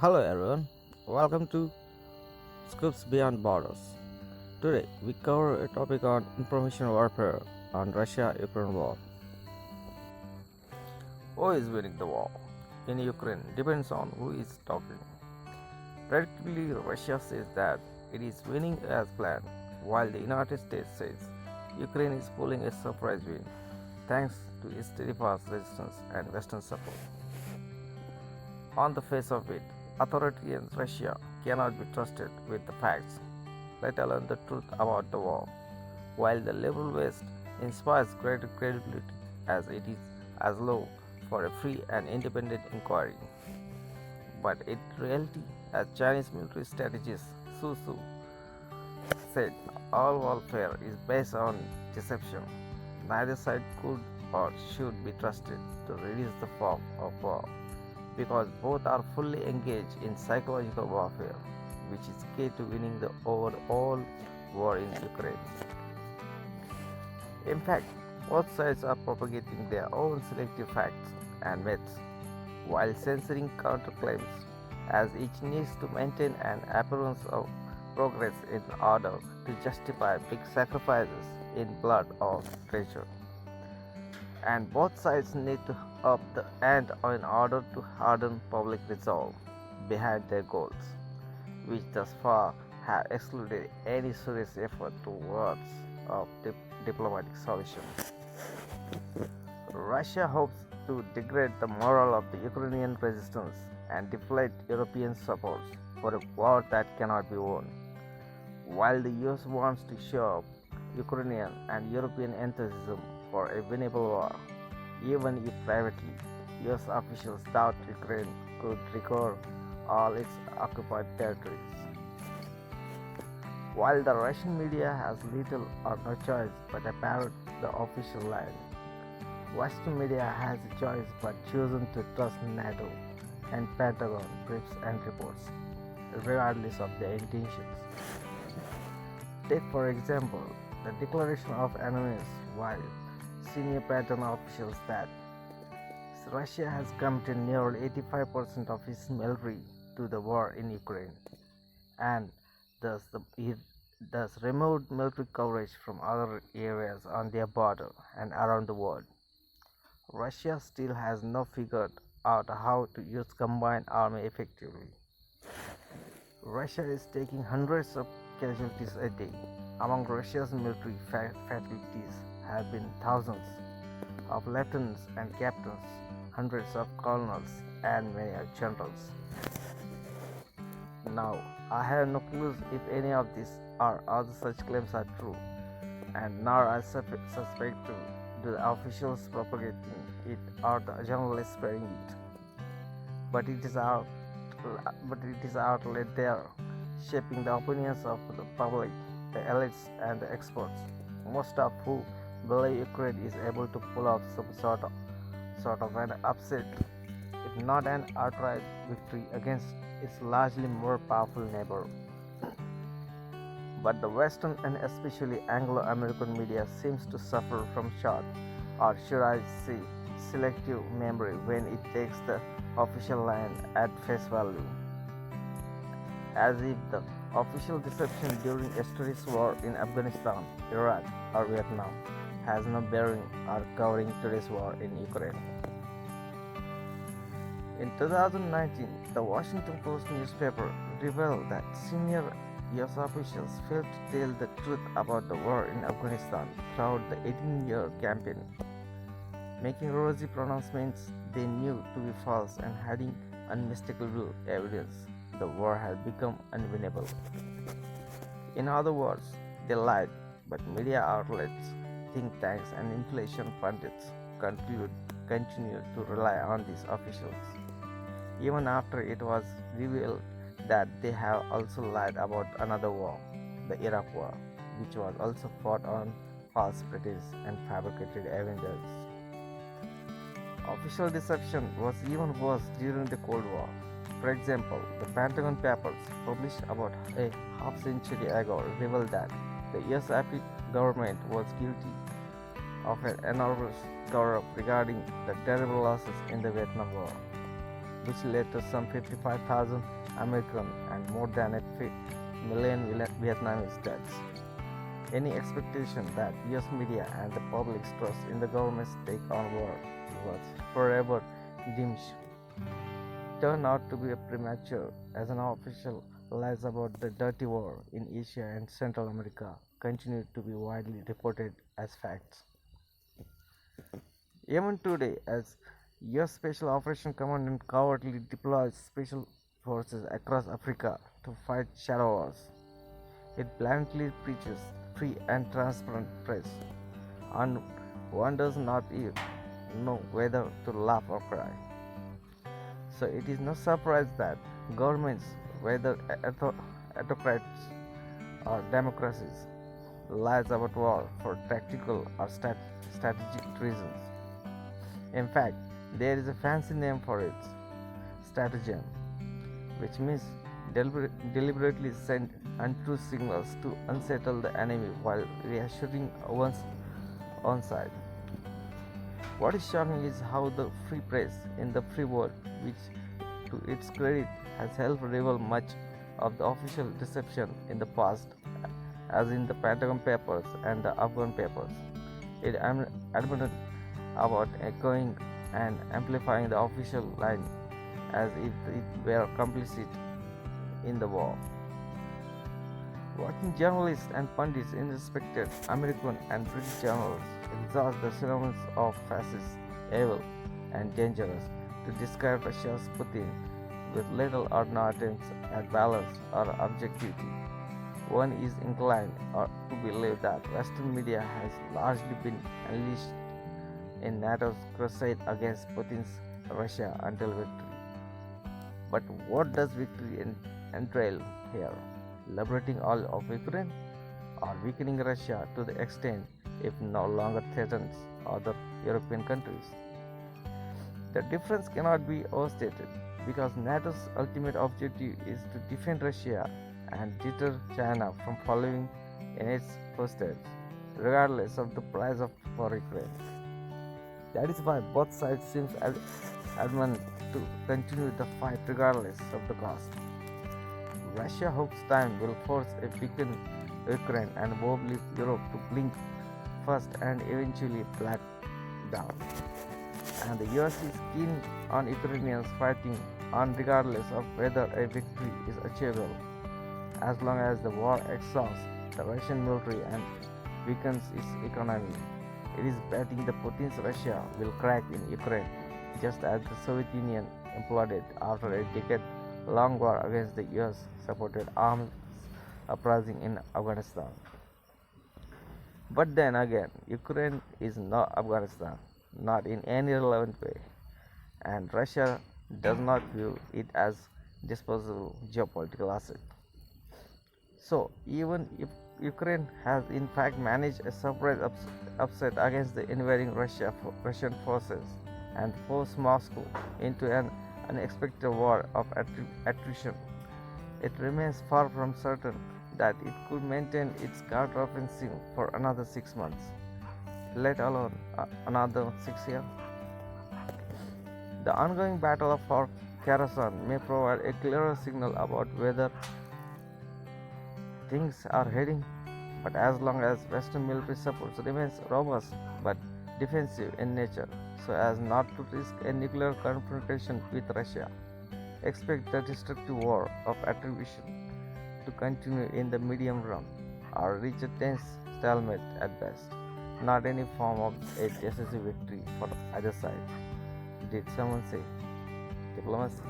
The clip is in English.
Hello everyone, welcome to Scoops Beyond Borders. Today we cover a topic on information warfare on Russia-Ukraine war. Who is winning the war in Ukraine depends on who is talking. Predictably, Russia says that it is winning as planned, while the United States says Ukraine is pulling a surprise win thanks to its steadfast resistance and Western support. On the face of it, authoritarian Russia cannot be trusted with the facts, let alone the truth about the war, while the liberal West inspires greater credibility as it is as low for a free and independent inquiry. But in reality, as Chinese military strategist Su Su said, all warfare is based on deception. Neither side could or should be trusted to reduce the fog of war because both are fully engaged in psychological warfare, which is key to winning the overall war in Ukraine. In fact, both sides are propagating their own selective facts and myths while censoring counterclaims, as each needs to maintain an appearance of progress in order to justify big sacrifices in blood or treasure. And both sides need to up the ante in order to harden public resolve behind their goals, which thus far have excluded any serious effort towards a diplomatic solution. Russia hopes to degrade the morale of the Ukrainian resistance and deflate European support for a war that cannot be won, while the US wants to show up Ukrainian and European enthusiasm for a winnable war, even if privately US officials doubt Ukraine could recover all its occupied territories. While the Russian media has little or no choice but to parrot the official line, Western media has a choice but chosen to trust NATO and Pentagon briefs and reports, regardless of their intentions. Take, for example, the declaration of anonymous while senior Pentagon officials that Russia has committed nearly 85% of its military to the war in Ukraine, and it thus removed military coverage from other areas on their border and around the world. Russia still has not figured out how to use combined army effectively. Russia is taking hundreds of casualties a day. Among Russia's military fatalities have been thousands of lieutenants and captains, hundreds of colonels, and many generals. Now, I have no clues if any of these or other such claims are true, and nor I suspect to the officials propagating it or the journalists spreading it. But it is out, outlet there, shaping the opinions of the public, the elites, and the experts, most of who believe Ukraine is able to pull off some sort of an upset, if not an outright victory against its largely more powerful neighbor. But the Western and especially Anglo-American media seems to suffer from short, or should I say, selective memory when it takes the official line at face value, as if the official deception during yesterday's war in Afghanistan, Iraq, or Vietnam has no bearing or covering today's war in Ukraine. In 2019, the Washington Post newspaper revealed that senior US officials failed to tell the truth about the war in Afghanistan throughout the 18-year campaign, making rosy pronouncements they knew to be false and hiding unmistakable evidence the war had become unwinnable. In other words, they lied, but media outlets, think tanks, and inflation pundits continued to rely on these officials, even after it was revealed that they have also lied about another war, the Iraq War, which was also fought on false pretense and fabricated evidence. Official deception was even worse during the Cold War. For example, the Pentagon Papers, published about a half century ago, revealed that the US government was guilty of an enormous cover-up regarding the terrible losses in the Vietnam War. which led to some 55,000 American and more than a million Vietnamese deaths. Any expectation that US media and the public's trust in the government's take on war was forever diminished turned out to be premature as an official lies about the dirty war in Asia and Central America continue to be widely reported as facts. Even today, as US Special Operations Command covertly deploys special forces across Africa to fight shadow wars, it bluntly preaches free and transparent press, and one does not know whether to laugh or cry. So it is no surprise that governments, whether autocrats or democracies, lies about war for tactical or strategic reasons. In fact, there is a fancy name for it, stratagem, which means deliberately send untrue signals to unsettle the enemy while reassuring one's own side. What is shocking is how the free press in the free world, which to its credit has helped reveal much of the official deception in the past, as in the Pentagon Papers and the Afghan Papers, it admitted about echoing and amplifying the official line as if it were complicit in the war. Working journalists and pundits in respected American and British journals exhaust the synonyms of fascist, evil, and dangerous to describe Russia's Putin with little or no attempts at balance or objectivity. One is inclined to believe that Western media has largely been unleashed in NATO's crusade against Putin's Russia until victory. But what does victory entail here? Liberating all of Ukraine or weakening Russia to the extent it no longer threatens other European countries? The difference cannot be overstated because NATO's ultimate objective is to defend Russia and deter China from following in its footsteps, regardless of the price for Ukraine. That is why both sides seem adamant to continue the fight regardless of the cost. Russia hopes time will force a weakened Ukraine and probably Europe to blink first and eventually back down. And the US is keen on Ukrainians fighting on regardless of whether a victory is achievable, as long as the war exhausts the Russian military and weakens its economy. It is betting the Putin's Russia will crack in Ukraine, just as the Soviet Union imploded after a decade-long war against the US-supported arms uprising in Afghanistan. But then again, Ukraine is not Afghanistan, not in any relevant way, and Russia does not view it as disposable geopolitical asset. So even if Ukraine has in fact managed a surprise upset against the invading Russian forces and forced Moscow into an unexpected war of attrition, it remains far from certain that it could maintain its counteroffensive for another 6 months, let alone another 6 years. The ongoing battle for Kherson may provide a clearer signal about whether things are heading, but as long as Western military support remains robust but defensive in nature, so as not to risk a nuclear confrontation with Russia, expect the destructive war of attribution to continue in the medium run or reach a tense stalemate at best, not any form of a decisive victory for either side. Did someone say diplomacy?